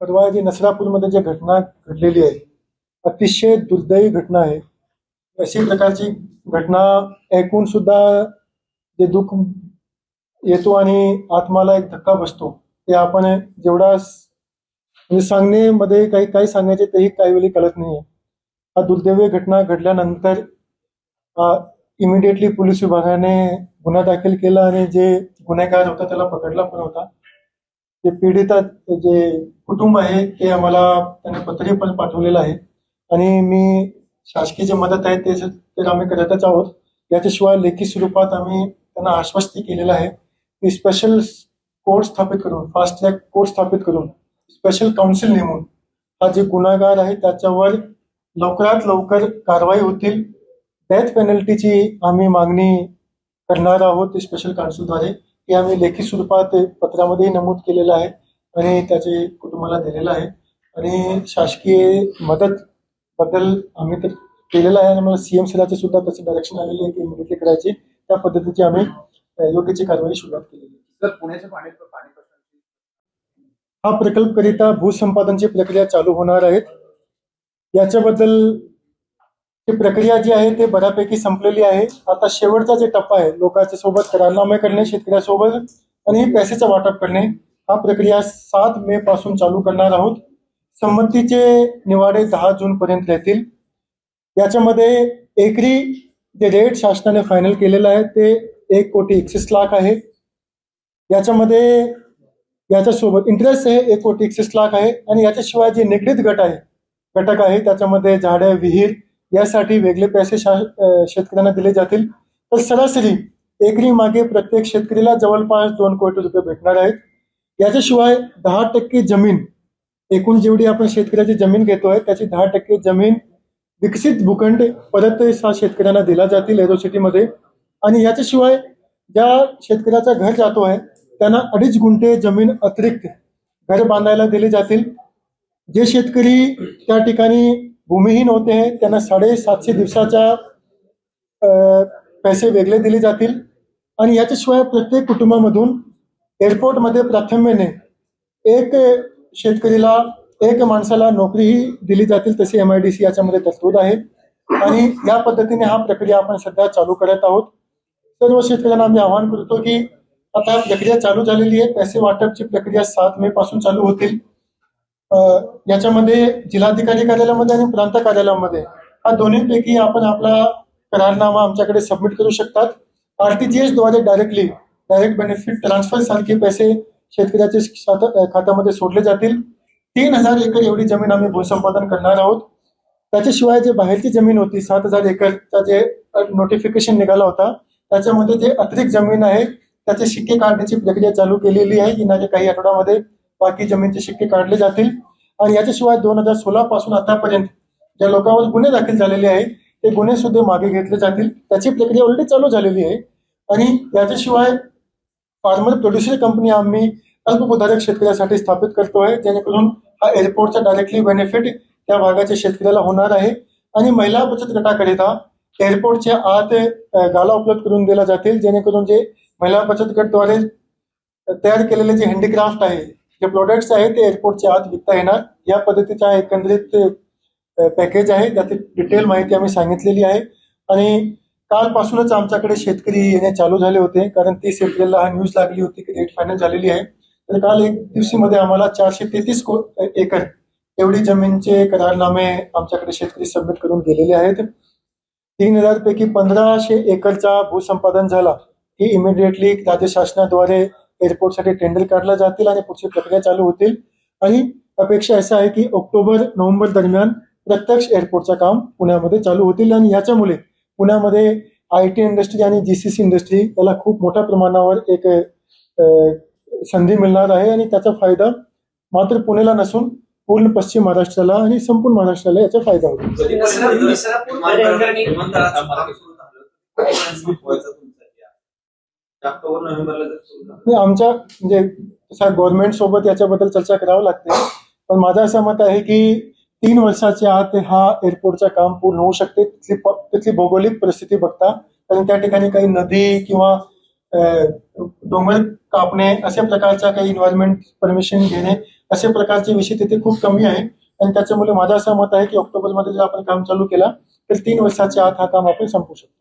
परवा जी नसरापूरमध्ये जी घटना घडलेली आहे, अतिशय दुर्दैवी घटना आहे. अशी प्रकारची घटना ऐकून सुद्धा जे दुःख येतो आणि आत्माला एक धक्का बसतो. ते आपण जेवढा म्हणजे सांगण्यामध्ये काही काही सांगायचे तेही काही वेळी कळत नाहीये. हा दुर्दैवी घटना घडल्यानंतर इमिडिएटली पोलीस विभागाने गुन्हा दाखल केला आणि जे गुन्हेगार होता त्याला पकडला पण होता. जे पीडिता जे कुटुंब आहे ते आम्हाला त्यांनी पत्र पण पाठवलेलं आहे आणि मी शासकीय जे मदत आहे ते आम्ही करतच आहोत. याच्याशिवाय लेखी स्वरूपात आम्ही त्यांना आश्वस्त केलेलं आहे की स्पेशल कोर्ट स्थापित करून, फास्ट ट्रॅक कोर्ट स्थापित करून, स्पेशल काउन्सिल नेमून हा जे गुन्हेगार आहे त्याच्यावर लवकरात लवकर कारवाई होतील. डेथ पेनल्टीची आम्ही मागणी करणार आहोत स्पेशल काउन्सिलद्वारे. हे आम्ही लेखी स्वरूपात पत्रामध्येही नमूद केलेलं आहे आणि त्याचे कुटुंबाला दिलेलं आहे आणि शासकीय मदत बद्दल आम्ही तर केलेलं आहे आणि मला सीएम सराचे सुद्धा त्याचं डायरेक्शन आलेले आहे की इमिडिएटली करायची. त्या पद्धतीची आम्ही योग्यची कारवाई सुरुवात केलेली आहे. सर, पुण्याच्या पाणी हा प्रकल्पकरिता भूसंपादनची प्रक्रिया चालू होणार आहेत. याच्याबद्दल प्रक्रिया जी आहे ते बऱ्यापैकी संपलेली आहे. आता शेवटचा जे टप्पा आहे लोकांच्या सोबत करारनामे करणे, शेतकऱ्यासोबत आणि पैशाचं वाटप करणे, हा प्रक्रिया 7 मे पासून चालू करणार आहोत. संमतीचे निवाडे 10 जून पर्यंत राहतील. याच्यामध्ये एकरी जे रेट शासनाने फायनल केलेलं आहे ते 1,31,00,000 आहे. याच्यामध्ये याच्यासोबत इंटरेस्ट आहे 1,31,00,000 आहे आणि याच्याशिवाय जे निगडीत घटक आहे त्याच्यामध्ये झाडे, विहीर यासाठी वेगळे पैसे शेतकऱ्यांना दिले जातील. तर सरासरी एकरी मागे प्रत्येक शेतकरीला जवळपास 2 कोटी रुपये भेटणार आहेत. याच्याशिवाय 10% जमीन, एकूण जेवढी आपण शेतकऱ्याची जमीन घेतोय त्याची 10% जमीन विकसित भूखंड परत शेतकऱ्यांना दिला जातील एरोसिटीमध्ये. आणि याच्याशिवाय ज्या शेतकऱ्याचा घर जातो आहे त्यांना 2.5 गुंठे जमीन अतिरिक्त घर बांधायला दिली जातील. जे शेतकरी त्या ठिकाणी भूमिहीन होते हैं त्यांना 750 दिवसाच्या पैसे वेगळे दिले जातील. आणि याच्याशिवाय प्रत्येक कुटुंबामधून एअरपोर्टमध्ये प्राथम्याने एक शेतकरीला, एक माणसाला नोकरीही दिली जातील, तशी MIDC याच्यामध्ये तरतूद आहे. आणि या पद्धतीने हा प्रक्रिया आपण सध्या चालू करत आहोत. सर्व शेतकऱ्यांना आम्ही आवाहन करतो की आता प्रक्रिया चालू झालेली आहे. पैसे वाटपची प्रक्रिया 7 मे पासून चालू होतील. याच्यामध्ये जिल्हाधिकारी कार्यालयामध्ये आणि प्रांत कार्यालयामध्ये हा दोन्हीपैकी आपण आपला करारनामा आमच्याकडे सबमिट करू शकतात. RTGS द्वारे डायरेक्ट बेनिफिट ट्रान्सफर सारखे पैसे शेतकऱ्याच्या खात्यामध्ये सोडले जातील. 3,000 एकर एवढी जमीन आम्ही भूसंपादन करणार आहोत. त्याच्याशिवाय जे बाहेरची जमीन होती 7,000 एकरचा जे नोटिफिकेशन निघाला होता त्याच्यामध्ये जे अतिरिक्त जमीन आहे त्याचे शिक्के काढण्याची प्रक्रिया चालू केलेली आहे. येणाऱ्या काही आठवड्यामध्ये बाकी जमीनचे शिक्के काढले जातील. आणि याच्याशिवाय 2016 पासून आतापर्यंत ज्या लोकांवर गुन्हे दाखल झालेले आहेत ते गुन्हे सुद्धा मागे घेतले जातील. त्याची प्रक्रिया ऑलरेडी चालू झालेली आहे. आणि याच्याशिवाय फार्मर प्रोड्युसर कंपनी आम्ही अल्पभूधारक शेतकऱ्यासाठी स्थापित करतोय जेणेकरून हा एअरपोर्टचा डायरेक्टली बेनिफिट त्या भागाच्या शेतकऱ्याला होणार आहे. आणि महिला बचत गटाकरिता एअरपोर्टच्या आत गाला उपलब्ध करून दिला जातील जेणेकरून जे महिला बचत गटद्वारे तयार केलेले जे हँडीक्राफ्ट आहे, जे प्रोडक्ट्स आहेत ते एअरपोर्टच्या आत विकता येणार. या पद्धतीचा एकंदरीत पॅकेज आहे. त्याची डिटेल माहिती आम्ही सांगितलेली आहे. आणि कालपासूनच आमच्याकडे शेतकरी येणे चालू झाले होते कारण 30 एप्रिलला हा न्यूज लागली होती की रेट फायनल झालेली आहे. तर काल 1 दिवशीमध्ये आम्हाला 433 एकर एवढी जमीनचे करारनामे आमच्याकडे शेतकरी सबमिट करून गेलेले आहेत. 3,000 पैकी 1,500 एकरचा भूसंपादन झाला की इमिडिएटली राज्य शासनाद्वारे एअरपोर्टसाठी टेंडर काढला जातील आणि पुढची प्रक्रिया चालू होतील. आणि अपेक्षा असा आहे की ऑक्टोबर-नोव्हेंबर दरम्यान प्रत्यक्ष एअरपोर्टचं काम पुण्यामध्ये चालू होतील. आणि याच्यामुळे पुण्यामध्ये IT इंडस्ट्री आणि GCC इंडस्ट्री याला खूप मोठ्या प्रमाणावर एक संधी मिळणार आहे. आणि त्याचा फायदा मात्र पुण्याला नसून पूर्ण पश्चिम महाराष्ट्राला आणि संपूर्ण महाराष्ट्राला याचा फायदा होईल. आमच्या म्हणजे गव्हर्नमेंट सोबत याच्याबद्दल चर्चा करावी लागते. पण माझं असं मत आहे की 3 वर्षाच्या आत हा एअरपोर्टचं काम पूर्ण होऊ शकते. तिथली भौगोलिक परिस्थिती बघता, कारण त्या ठिकाणी काही नदी किंवा डोंगर कापणे अशा प्रकारच्या काही एन्व्हायरमेंट परमिशन घेणे अशा प्रकारचे विषय तिथे खूप कमी आहे आणि त्याच्यामुळे माझं असं मत आहे की ऑक्टोबरमध्ये जर आपण काम चालू केलं तर 3 वर्षाच्या आत हा काम आपण संपवू शकतो.